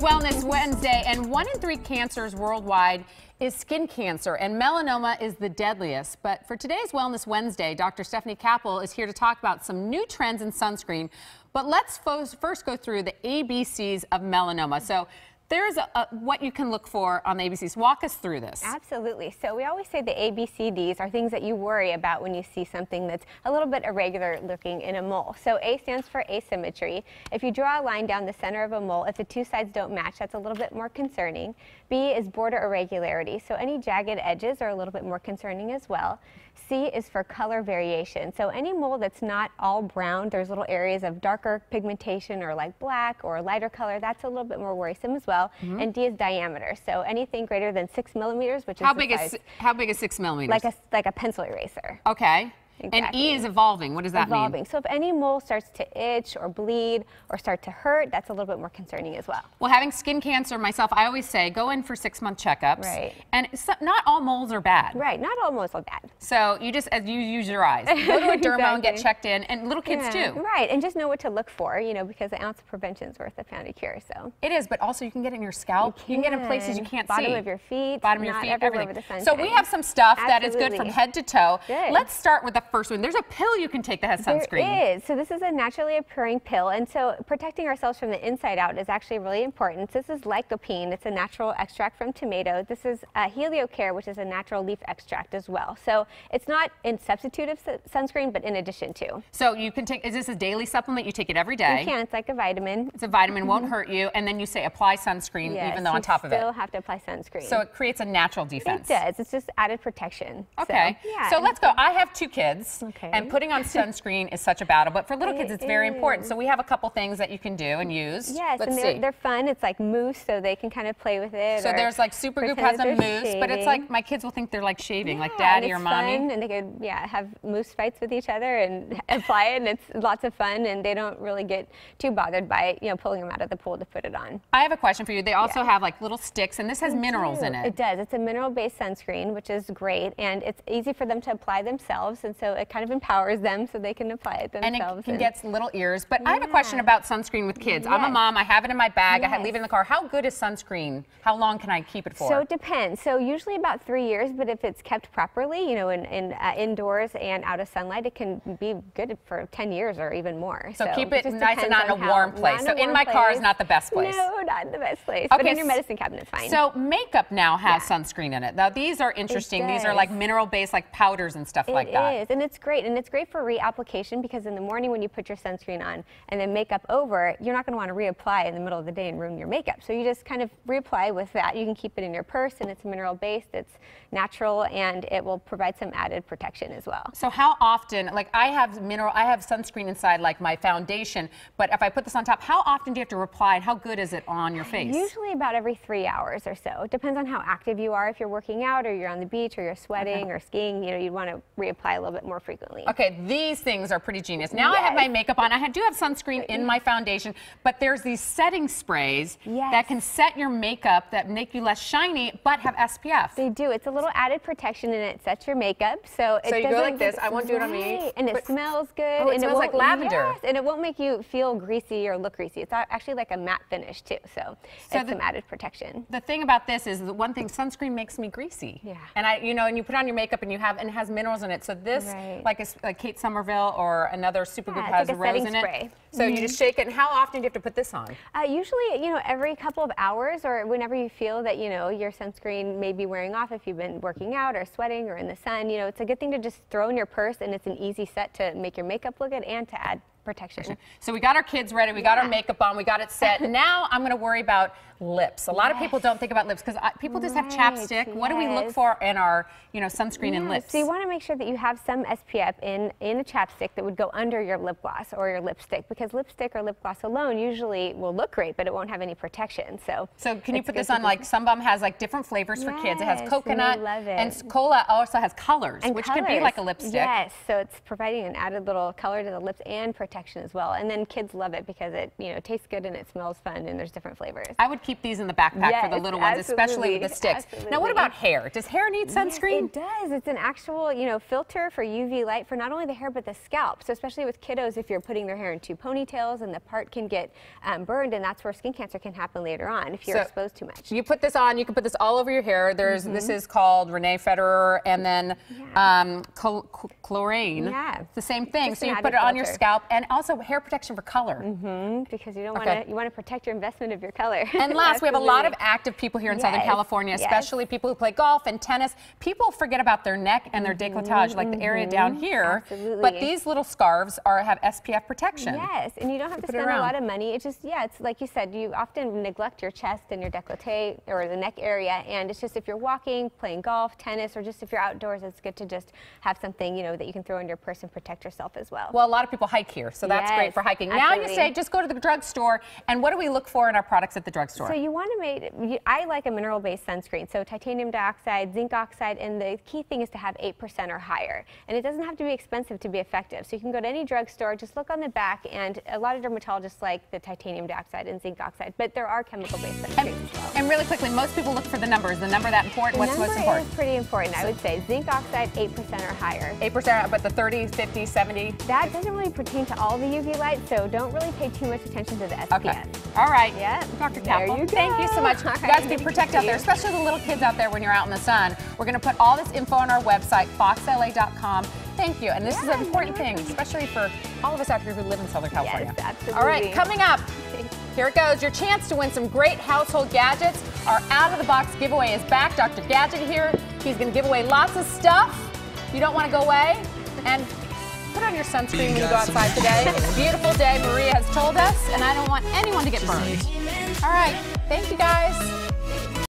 Wellness Wednesday, and 1 in 3 cancers worldwide is skin cancer, and melanoma is the deadliest. But for today's Wellness Wednesday, Dr. Stefani Kappel is here to talk about some new trends in sunscreen. But let's first go through the ABCs of melanoma. So there's what you can look for on the ABCs. Walk us through this. Absolutely. So we always say the ABCDs are things that you worry about when you see something that's a little bit irregular looking in a mole. So A stands for asymmetry. If you draw a line down the center of a mole, if the two sides don't match, that's a little bit more concerning. B is border irregularity. So any jagged edges are a little bit more concerning as well. C is for color variation. So any mole that's not all brown, there's little areas of darker pigmentation or like black or lighter color, that's a little bit more worrisome as well. And D is diameter. So anything greater than 6 millimeters, which is how big is 6 millimeters? Like a pencil eraser. Okay. Exactly. And E is evolving. What does that mean? So if any mole starts to itch or bleed or start to hurt, that's a little bit more concerning as well. Well, having skin cancer myself, I always say go in for 6-month checkups. Right. And not all moles are bad. Right. Not all moles are bad. So you just, as you use your eyes, go to a dermo and get checked in, and little kids too. Right. And just know what to look for, you know, because an ounce of prevention is worth a pound of cure. So it is, but also you can get it in your scalp. You can get it in places you can't see. Bottom of your feet. Bottom of your feet. Everything. The sun so we have some stuff that is good Absolutely. from head to toe. Good. Let's start with the first one. There's a pill you can take that has sunscreen. There is. So this is a naturally occurring pill, and so protecting ourselves from the inside out is actually really important. This is Lycopene. It's a natural extract from tomato. This is Heliocare, which is a natural leaf extract as well. So it's not in substitute of sunscreen, but in addition to. So you can take, is this a daily supplement? You take it every day? You can. It's like a vitamin. It's a vitamin, won't hurt you, and then you say apply sunscreen even though on top of it. You still have to apply sunscreen. So it creates a natural defense. It does. It's just added protection. Okay. So let's go. I have 2 kids, and putting on sunscreen is such a battle, but for little kids it's very important. So we have a couple things that you can do and use. Yes, and they're fun. It's like mousse, so they can kind of play with it. So there's like Super Goop has a mousse, but it's like my kids will think they're like shaving, like daddy or mommy. Fun, and they could have mousse fights with each other and apply it, and it's lots of fun, and they don't really get too bothered by pulling them out of the pool to put it on. I have a question for you. They also have like little sticks, and this has minerals in it. It does. It's a mineral-based sunscreen, which is great, and it's easy for them to apply themselves, and so it kind of empowers them so they can apply it themselves. And it can get little ears. But I have a question about sunscreen with kids. I'm a mom. I have it in my bag. I leave it in the car. How good is sunscreen? How long can I keep it for? So it depends. So usually about 3 years, but if it's kept properly, in indoors and out of sunlight, it can be good for 10 years or even more. So keep it nice and not in a warm place. So in my car is not the best place. No, not the best place. But in your medicine cabinet is fine. So makeup now has sunscreen in it. Now these are interesting. These are like mineral-based, like powders and stuff like that. It is, and it's great. And it's great for reapplication because in the morning when you put your sunscreen on and then makeup over it, you're not going to want to reapply in the middle of the day and ruin your makeup. So you just kind of reapply with that. You can keep it in your purse, and it's mineral-based, it's natural, and it will provide some added protection as well. So how often, like I have sunscreen inside like my foundation, but if I put this on top, how often do you have to reapply, and how good is it on your face? Usually about every 3 hours or so. It depends on how active you are. If you're working out or you're on the beach or you're sweating or skiing, you'd want to reapply a little bit more frequently. Okay, these things are pretty genius. Now I have my makeup on. I do have sunscreen in my foundation, but there's these setting sprays that can set your makeup that make you less shiny, but have SPF. They do. It's a little added protection, and it sets your makeup. So you go like this. I won't do it on me. And it smells good. Oh, it smells like lavender. Yes, and it won't make you feel greasy or look greasy. It's actually like a matte finish too. So it's some added protection. The thing about this is the one thing, sunscreen makes me greasy. Yeah. And and you put on your makeup and it has minerals in it. So this, like Kate Somerville or another Super Goop has like a rose in spray. it. So you just shake it. And how often do you have to put this on? Usually, every couple of hours or whenever you feel that, your sunscreen may be wearing off if you've been working out or sweating or in the sun. It's a good thing to just throw in your purse, and it's an easy set to make your makeup look good and to add protection. So we got our kids ready, we got our makeup on, we got it set. Now I'm going to worry about lips. A lot of people don't think about lips because people just have chapstick. What do we look for in our sunscreen and lips? So you want to make sure that you have some SPF in a chapstick that would go under your lip gloss or your lipstick, because lipstick or lip gloss alone usually will look great, but it won't have any protection. So can you put this on, like Sun Bum has like different flavors for kids. It has coconut, and Cola also has colors, which could be like a lipstick. Yes, so it's providing an added little color to the lips and protection as well. And then kids love it because it tastes good and it smells fun, and there's different flavors. I would keep these in the backpack for the little ones, especially with the sticks. Absolutely. Now, what about hair? Does hair need sunscreen? Yes, it does. It's an actual, filter for UV light for not only the hair but the scalp. So especially with kiddos, if you're putting their hair in 2 ponytails and the part can get burned, and that's where skin cancer can happen later on if you're exposed too much. You put this on. You can put this all over your hair. This is called Renee Federer, and then chlorine. Yeah, it's the same thing. Just so you an put it added on your filter. scalp, and also hair protection for color. Because you don't want to protect your investment of your color. And last, we have a lot of active people here in Southern California, especially people who play golf and tennis. People forget about their neck and their décolletage, like the area down here. Absolutely. But these little scarves have SPF protection. Yes, and you don't have to spend a lot of money. It's just, it's like you said, you often neglect your chest and your décolleté or the neck area, and it's just if you're walking, playing golf, tennis, or just if you're outdoors, it's good to just have something, that you can throw in your purse and protect yourself as well. Well, a lot of people hike here, so that's great for hiking. Absolutely. Now you say just go to the drugstore, and what do we look for in our products at the drugstore? So you want to make, I like a mineral-based sunscreen, so titanium dioxide, zinc oxide, and the key thing is to have 8% or higher. And it doesn't have to be expensive to be effective. So you can go to any drugstore, just look on the back, and a lot of dermatologists like the titanium dioxide and zinc oxide, but there are chemical-based sunscreens as well. And really quickly, most people look for the numbers. Is the number that important? What's most important? The number is pretty important, I would say. Zinc oxide, 8% or higher. 8%, but the 30, 50, 70? That doesn't really pertain to all the UV light, so don't really pay too much attention to the SPF. Okay. All right. Yeah. Dr. There Kappel, you go. thank you so much. You guys be protected out there, especially the little kids out there when you're out in the sun. We're going to put all this info on our website, foxla.com. Thank you. And this is an important thing, especially for all of us out here who live in Southern California. Yes, absolutely. All right, coming up, here it goes. Your chance to win some great household gadgets. Our out-of-the-box giveaway is back. Dr. Gadget here. He's going to give away lots of stuff. You don't want to go away. And put on your sunscreen when you go outside today. It's a beautiful day, Maria has told us, and I don't want anyone to get burned. All right, thank you guys.